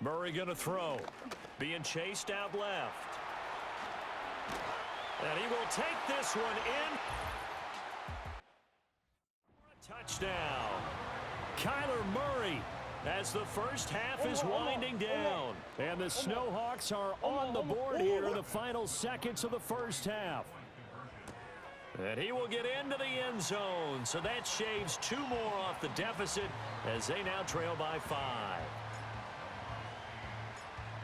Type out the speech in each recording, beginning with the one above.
Murray going to throw. Being chased out left. And he will take this one in. Touchdown. Kyler Murray as the first half is winding down. And the Snowhawks are on the board here in the final seconds of the first half. And he will get into the end zone. So that shaves 2 more off the deficit as they now trail by 5.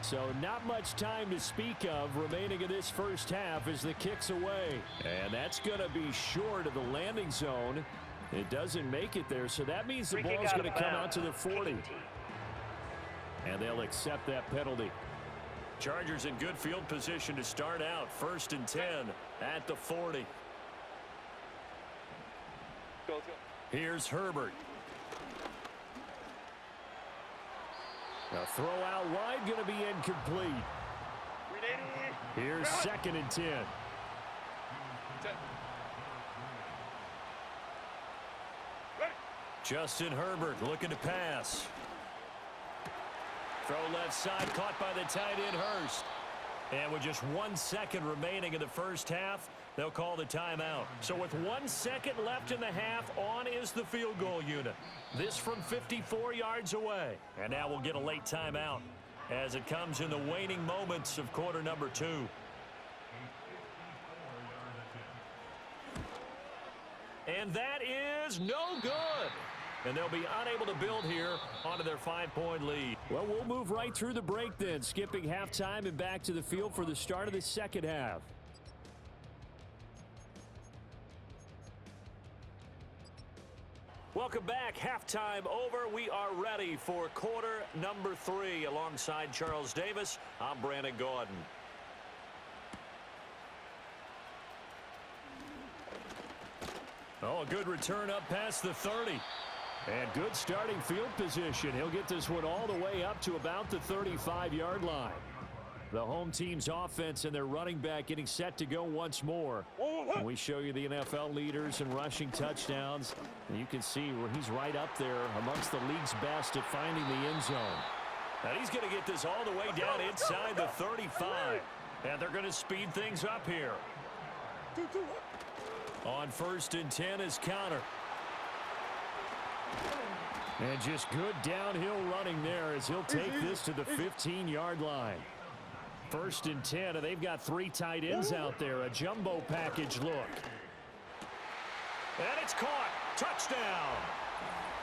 So not much time to speak of remaining in this first half as the kick's away. And that's going to be short of the landing zone. It doesn't make it there, so that means the ball's going to come out to the 40. And they'll accept that penalty. Chargers in good field position to start out. 1st and 10 at the 40. Here's Herbert. A throw out wide going to be incomplete. Here's 2nd and 10. Justin Herbert looking to pass. Throw left side, caught by the tight end Hurst. And with just 1 second remaining in the first half, they'll call the timeout. So with 1 second left in the half, on is the field goal unit. This from 54 yards away. And now we'll get a late timeout as it comes in the waning moments of quarter number 2. And that is no good. And they'll be unable to build here onto their 5-point lead. Well, we'll move right through the break then, skipping halftime and back to the field for the start of the second half. Welcome back. Halftime over. We are ready for quarter number 3. Alongside Charles Davis, I'm Brandon Gordon. Oh, a good return up past the 30. And good starting field position. He'll get this one all the way up to about the 35-yard line. The home team's offense and their running back getting set to go once more. And we show you the NFL leaders in rushing touchdowns. And you can see where he's right up there amongst the league's best at finding the end zone. And he's going to get this all the way down inside the 35. And they're going to speed things up here. On 1st and 10 is Conner. And just good downhill running there as he'll take this to the 15-yard line. 1st and 10, and they've got 3 tight ends out there. A jumbo package look. And it's caught. Touchdown.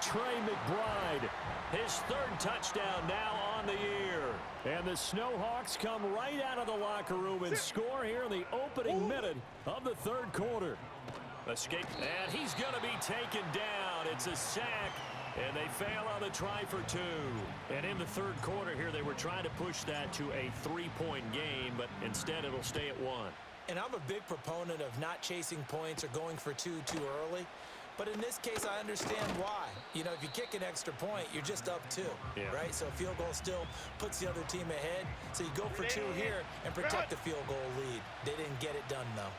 Trey McBride, his 3rd touchdown now on the year. And the Snowhawks come right out of the locker room and score here in the opening minute of the 3rd quarter. Escape, and he's going to be taken down. It's a sack. And they fail on the try for 2. And in the 3rd quarter here, they were trying to push that to a 3-point game, but instead it'll stay at 1. And I'm a big proponent of not chasing points or going for 2 too early. But in this case, I understand why. You know, if you kick an extra point, you're just up 2, right? So a field goal still puts the other team ahead. So you go for 2 here and protect the field goal lead. They didn't get it done, though.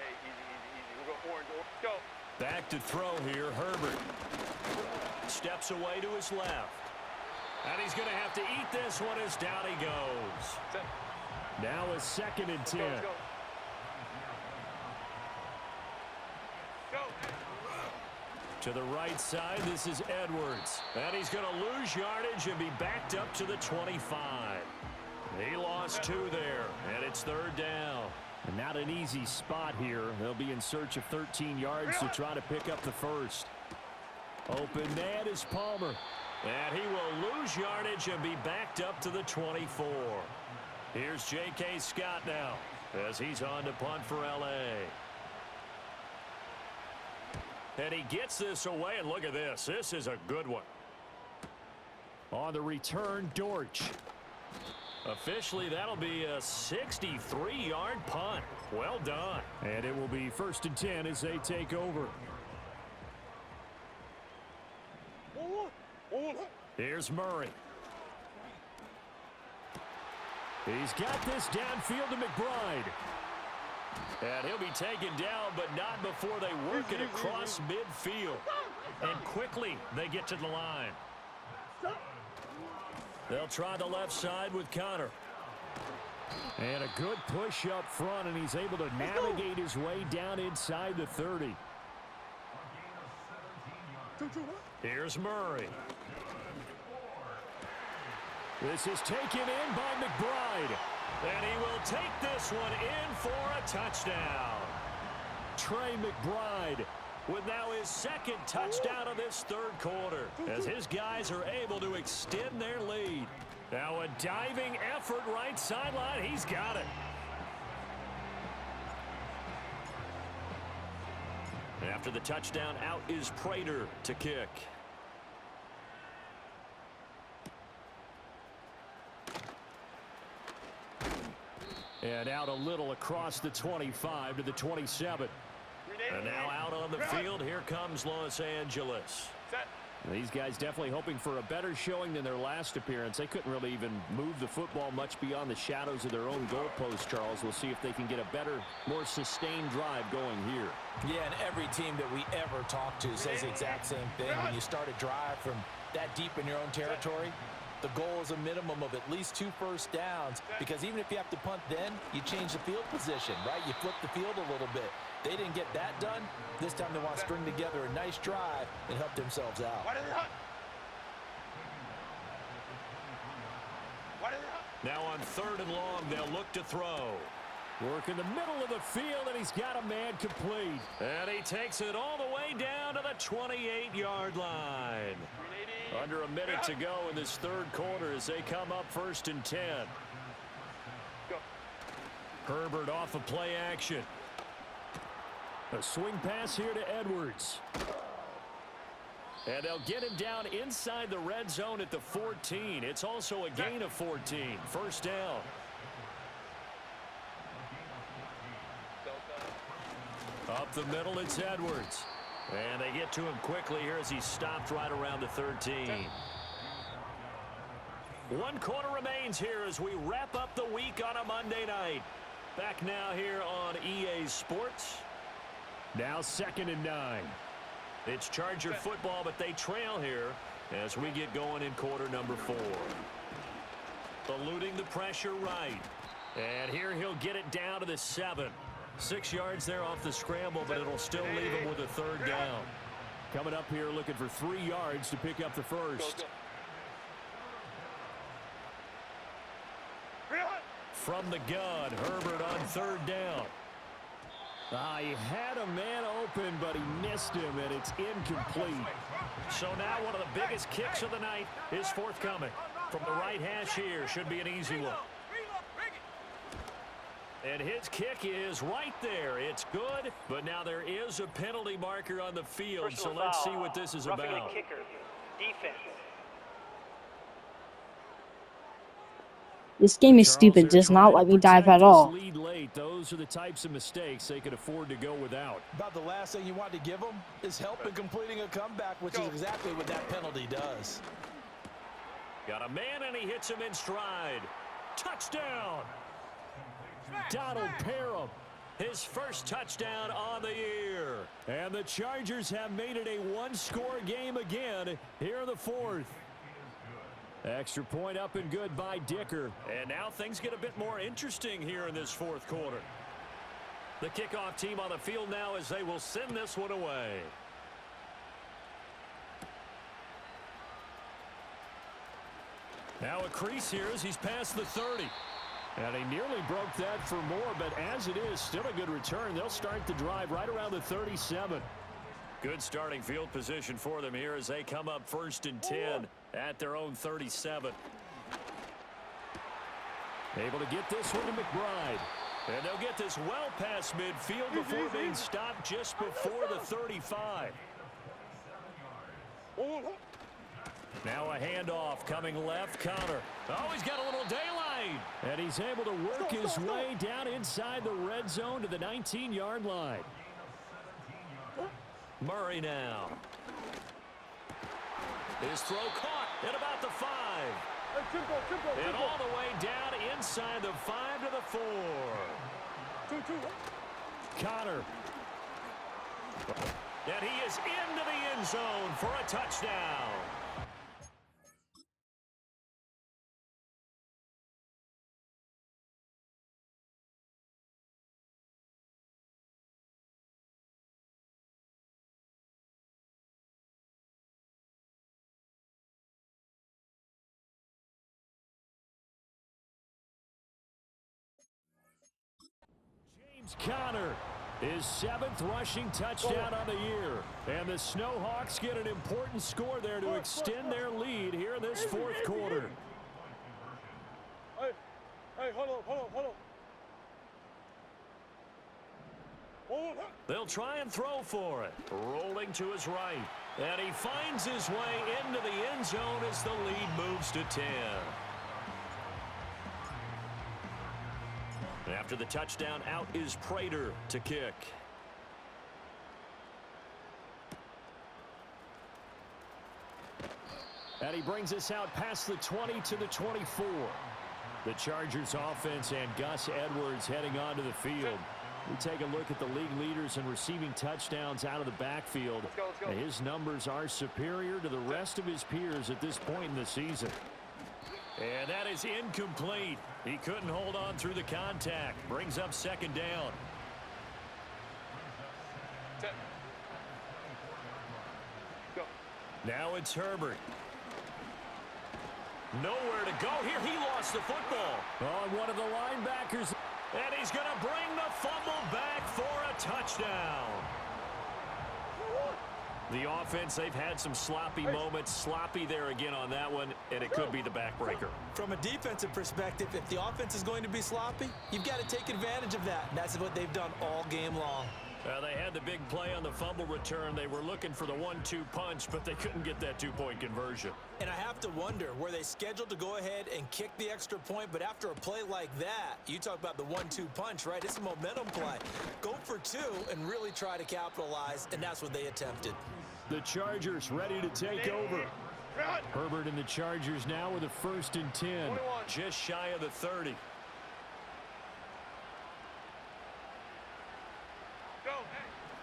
Hey, easy. We'll go orange. Go. Back to throw here, Herbert. Steps away to his left. And he's going to have to eat this one as down he goes. Now a 2nd and 10. Let's go. To the right side, this is Edwards. And he's going to lose yardage and be backed up to the 25. He lost 2 there, and it's 3rd down. And not an easy spot here. They'll be in search of 13 yards to try to pick up the 1st. Open man is Palmer. And he will lose yardage and be backed up to the 24. Here's J.K. Scott now as he's on to punt for L.A. And he gets this away, and look at this. This is a good one. On the return, Dortch. Officially, that'll be a 63-yard punt. Well done. And it will be 1st and 10 as they take over. Here's Murray. He's got this downfield to McBride. And he'll be taken down, but not before they work it across midfield. And quickly, they get to the line. They'll try the left side with Connor. And a good push up front, and he's able to navigate his way down inside the 30. Here's Murray. This is taken in by McBride. And he will take this one in for a touchdown. Trey McBride with now his second touchdown of this third quarter as his guys are able to extend their lead. Now a diving effort right sideline. He's got it. After the touchdown, out is Prater to kick. And out a little across the 25 to the 27. And now out on the field, here comes Los Angeles. These guys definitely hoping for a better showing than their last appearance. They couldn't really even move the football much beyond the shadows of their own goalpost, Charles. We'll see if they can get a better, more sustained drive going here. Yeah, and every team that we ever talk to says the exact same thing. When you start a drive from that deep in your own territory, the goal is a minimum of at least 2 first downs, because even if you have to punt then, you change the field position, right? You flip the field a little bit. They didn't get that done. This time they want to string together a nice drive and help themselves out. Now on 3rd and long, they'll look to throw. Work in the middle of the field, and he's got a man complete. And he takes it all the way down to the 28-yard line. Under a minute to go in this third quarter as they come up 1st and 10. Go. Herbert off of play action. A swing pass here to Edwards. And they'll get him down inside the red zone at the 14. It's also a gain of 14. First down. Up the middle, it's Edwards. And they get to him quickly here as he's stopped right around the 13. 1 quarter remains here as we wrap up the week on a Monday night. Back now here on EA Sports. Now 2nd and 9. It's Charger football, but they trail here as we get going in quarter number 4. Eluding the pressure right. And here he'll get it down to the 7. 6 yards there off the scramble, but it'll still leave him with a 3rd down. Coming up here looking for 3 yards to pick up the first. From the gun, Herbert on 3rd down. He had a man open, but he missed him, and it's incomplete. So now one of the biggest kicks of the night is forthcoming. From the right hash here, should be an easy one. And his kick is right there. It's good, but now there is a penalty marker on the field, so let's see what this is about. Roughing the kicker. Defense. This game is stupid. Does not let me dive at all. Lead late. Those are the types of mistakes they could afford to go without. About the last thing you want to give them is help in completing a comeback, which is exactly what that penalty does. Got a man, and he hits him in stride. Touchdown! Donald Parham, his first touchdown on the year. And the Chargers have made it a 1-score game again here in the 4th. Extra point up and good by Dicker. And now things get a bit more interesting here in this 4th quarter. The kickoff team on the field now as they will send this one away. Now a crease here as he's past the 30. And he nearly broke that for more, but as it is, still a good return. They'll start the drive right around the 37. Good starting field position for them here as they come up 1st and 10 at their own 37. Able to get this one to McBride. And they'll get this well past midfield before being stopped just before the 35. Now a handoff coming left. Connor. Oh, he's got a little daylight. And he's able to work his way down inside the red zone to the 19-yard line. Murray now. His throw caught at about the 5. And all the way down inside the 5 to the 4. Connor. And he is into the end zone for a touchdown. James Conner, his 7th rushing touchdown on the year. And the Snowhawks get an important score there to extend their lead here in this 4th quarter. Hey, hold on. They'll try and throw for it. Rolling to his right. And he finds his way into the end zone as the lead moves to 10. After the touchdown, out is Prater to kick. And he brings us out past the 20 to the 24. The Chargers offense and Gus Edwards heading onto the field. We take a look at the league leaders in receiving touchdowns out of the backfield. Let's go. His numbers are superior to the rest of his peers at this point in the season. And that is incomplete. He couldn't hold on through the contact. Brings up 2nd down. Set. Go. Now it's Herbert. Nowhere to go here. He lost the football on one of the linebackers. And he's going to bring the fumble back for a touchdown. The offense, they've had some sloppy moments. Sloppy there again on that one, and it could be the backbreaker. From a defensive perspective, if the offense is going to be sloppy, you've got to take advantage of that. And that's what they've done all game long. They had the big play on the fumble return. They were looking for the 1-2 punch, but they couldn't get that 2-point conversion. And I have to wonder, were they scheduled to go ahead and kick the extra point? But after a play like that, you talk about the 1-2 punch, right? It's a momentum play. Go for 2 and really try to capitalize, and that's what they attempted. The Chargers ready to take over. Herbert and the Chargers now with a 1st and 10. 21. Just shy of the 30.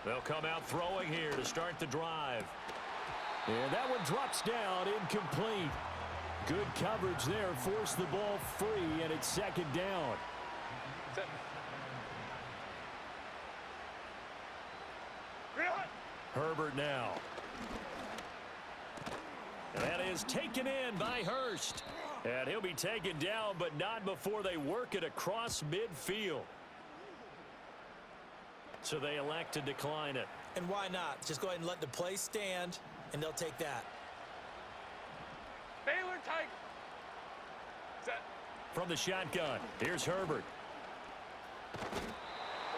They'll come out throwing here to start the drive. And that one drops down, incomplete. Good coverage there, forced the ball free, and it's 2nd down. Set. Herbert now. And that is taken in by Hurst. And he'll be taken down, but not before they work it across midfield. So they elect to decline it. And why not? Just go ahead and let the play stand, and they'll take that. Baylor tight. Set. From the shotgun, here's Herbert.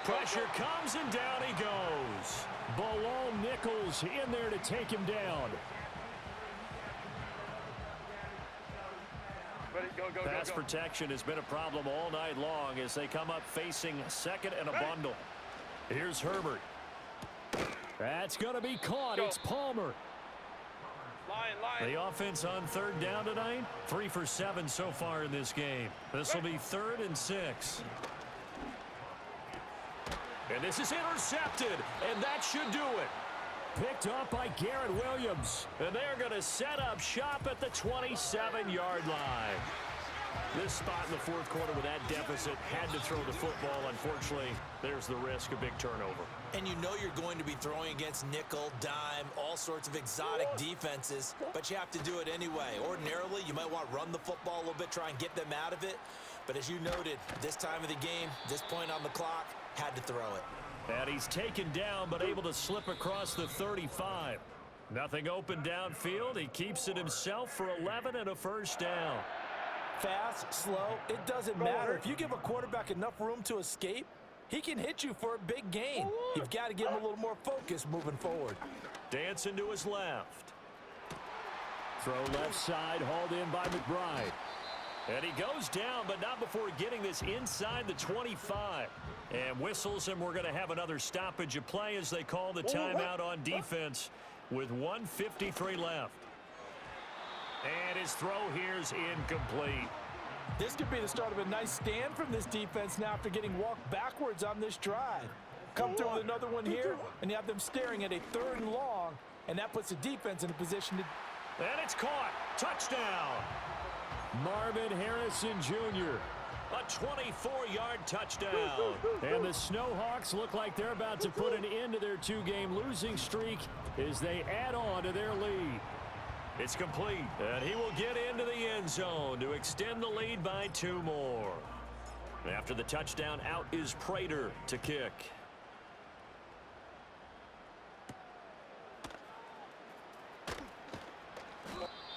Pressure comes, and down he goes. Bilal Nichols in there to take him down. Ready, go. Pass protection has been a problem all night long as they come up facing 2nd and a bundle. Here's Herbert. That's going to be caught. It's Palmer. Line. The offense on 3rd down tonight, 3 for 7 so far in this game. This will be 3rd and 6. And this is intercepted, and that should do it. Picked up by Garrett Williams. And they're going to set up shop at the 27-yard line. This spot in the 4th quarter with that deficit, had to throw the football. Unfortunately, there's the risk of big turnover. And you know you're going to be throwing against nickel, dime, all sorts of exotic defenses, but you have to do it anyway. Ordinarily, you might want to run the football a little bit, try and get them out of it. But as you noted, this time of the game, this point on the clock, had to throw it. And he's taken down, but able to slip across the 35. Nothing open downfield. He keeps it himself for 11 and a 1st down. Fast, slow, it doesn't matter. If you give a quarterback enough room to escape, he can hit you for a big gain. You've got to give him a little more focus moving forward. Dancing to his left. Throw left side, hauled in by McBride. And he goes down, but not before getting this inside the 25. And whistles, and we're going to have another stoppage of play as they call the timeout on defense with 1:53 left. And his throw here's incomplete. This could be the start of a nice stand from this defense now after getting walked backwards on this drive. Come through with another one here, and you have them staring at a 3rd and long, and that puts the defense in a position to... And it's caught. Touchdown. Marvin Harrison Jr. A 24-yard touchdown. And the Snowhawks look like they're about to put an end to their 2-game losing streak as they add on to their lead. It's complete, and he will get into the end zone to extend the lead by 2 more. After the touchdown, out is Prater to kick.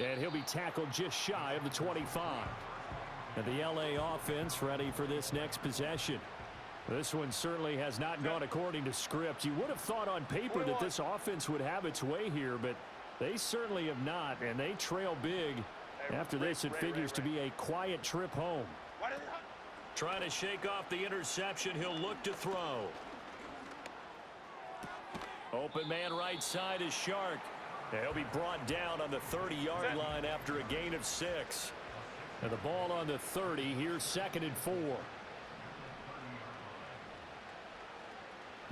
And he'll be tackled just shy of the 25. And the LA offense ready for this next possession. This one certainly has not gone according to script. You would have thought on paper that this offense would have its way here, but they certainly have not, and they trail big. After this, it figures to be a quiet trip home. Trying to shake off the interception. He'll look to throw. Open man right side is Shark. He'll be brought down on the 30-yard line after a gain of 6. And the ball on the 30. Here's 2nd and 4.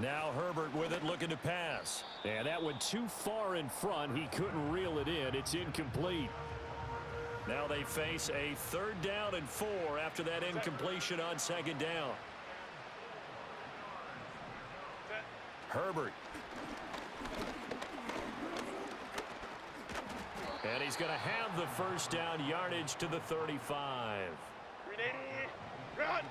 Now Herbert with it, looking to pass. And that went too far in front. He couldn't reel it in. It's incomplete. Now they face a 3rd down and 4 after that incompletion on 2nd down. Herbert. And he's going to have the 1st down, yardage to the 35. Run.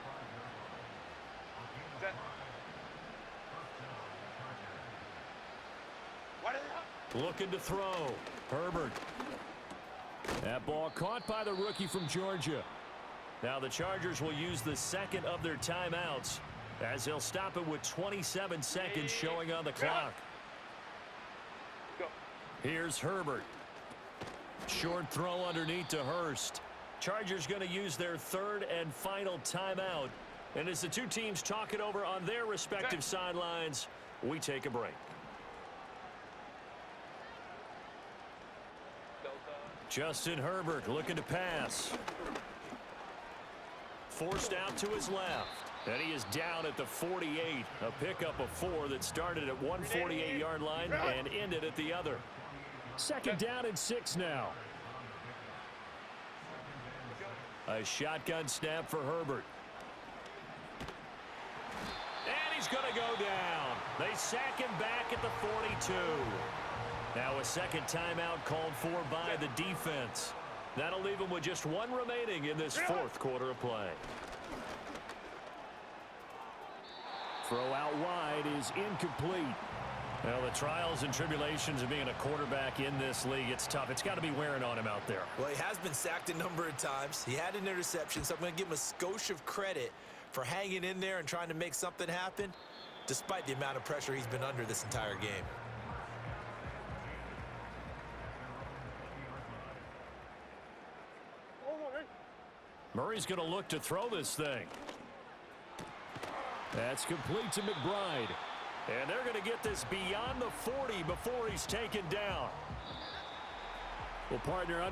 Looking to throw. Herbert. That ball caught by the rookie from Georgia. Now the Chargers will use the 2nd of their timeouts as they'll stop it with 27 seconds showing on the clock. Here's Herbert. Short throw underneath to Hurst. Chargers going to use their 3rd and final timeout. And as the two teams talk it over on their respective sidelines, we take a break. Justin Herbert looking to pass. Forced out to his left. And he is down at the 48. A pickup of 4 that started at one 48-yard line and ended at the other. 2nd down and 6 now. A shotgun snap for Herbert. And he's going to go down. They sack him back at the 42. Now a 2nd timeout called for by the defense. That'll leave him with just 1 remaining in this 4th quarter of play. Throw out wide is incomplete. Well, the trials and tribulations of being a quarterback in this league, it's tough. It's got to be wearing on him out there. Well, he has been sacked a number of times. He had an interception, so I'm going to give him a skosh of credit for hanging in there and trying to make something happen, despite the amount of pressure he's been under this entire game. Murray's going to look to throw this thing. That's complete to McBride. And they're going to get this beyond the 40 before he's taken down. Well, partner,